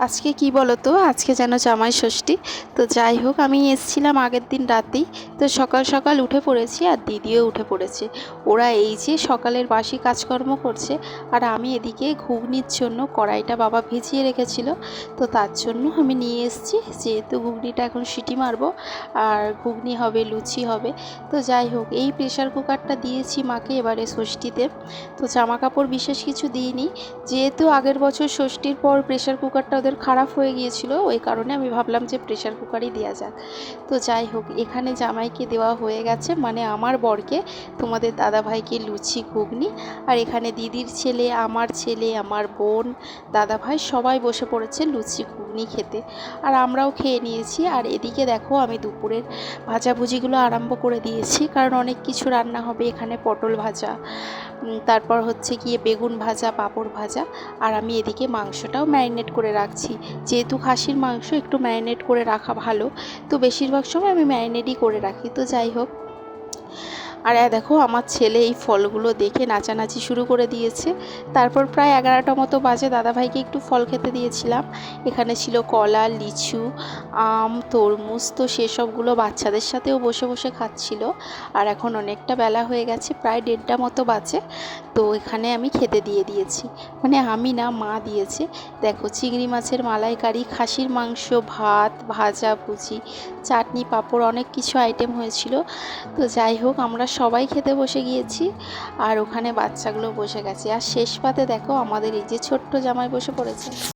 আজকে কি বলো তো, আজকে যেন জামাই ষষ্ঠী। তো যাই হোক, আমি এসেছিলাম আগের দিন রাতেই। তো সকাল সকাল উঠে পড়েছি, আর দিদিও উঠে পড়েছে। ওরা এই যে সকালের বাসি কাজকর্ম করছে, আর আমি এদিকে ঘুগনির জন্য কড়াইটা বাবা ভিজিয়ে রেখেছিল। তো তার জন্য আমি নিয়ে এসেছি, যেহেতু ঘুগনিটা এখন সিটি মারবো আর ঘুগনি হবে, লুচি হবে। তো যাই হোক, এই প্রেশার কুকারটা দিয়েছি মাকে এবারে ষষ্ঠীতে। তো জামা কাপড় বিশেষ কিছু দিইনি, যেহেতু আগের বছর ষষ্ঠীর পর প্রেশার কুকারটা ওদের খারাপ হয়ে গিয়েছিল, ওই কারণে আমি ভাবলাম যে প্রেশার কুকারই দেওয়া যাক। তো যাই হোক, এখানে জামাইকে দেওয়া হয়ে গেছে, মানে আমার বরকে, তোমাদের দাদাভাইকে লুচি ঘুগনি। আর এখানে দিদির ছেলে, আমার বোন, দাদাভাই সবাই বসে পড়েছে লুচি ঘুগনি খেতে। আর আমরাও খেয়ে নিয়েছি। আর এদিকে দেখো, আমি দুপুরের ভাজাভুজিগুলো আরম্ভ করে দিয়েছি, কারণ অনেক কিছু রান্না হবে এখানে। পটল ভাজা, তারপর হচ্ছে গিয়ে বেগুন ভাজা, পাঁপড় ভাজা। আর আমি এদিকে মাংসটাও ম্যারিনেট করে রাখছি, যেহেতু খাসির মাংস একটু ম্যারিনেট করে রাখা ভালো। তো বেশিরভাগ সময় আমি ম্যারিনেটই করে রাখি। তো যাই হোক, আর দেখো, আমার ছেলে এই ফলগুলো দেখে নাচানাচি শুরু করে দিয়েছে। তারপর প্রায় 11টা মতো বাজে, দাদাভাইকে একটু ফল খেতে দিয়েছিলাম। এখানে ছিল কলা, লিচু, আম, তরমুজ। তো সেসবগুলো বাচ্চাদের সাথেও বসে বসে খাচ্ছিল। আর এখন অনেকটা বেলা হয়ে গেছে, প্রায় 1:30 মতো বাজে। তো এখানে আমি খেতে দিয়ে দিয়েছি, মানে আমি না, মা দিয়েছে। দেখো, চিংড়ি মাছের মালাইকারি, খাসির মাংস, ভাত, ভাজা ভুজি, চাটনি, পাঁপড়, অনেক কিছু আইটেম হয়েছিল। তো যাই হোক, আমরা সবাই খেতে বসে গিয়েছি, আর ওখানে বাচ্চাগুলো বসে গেছে। আর শেষ পাতে দেখো, আমাদের এই যে ছোট্ট জামাই বসে পড়েছে।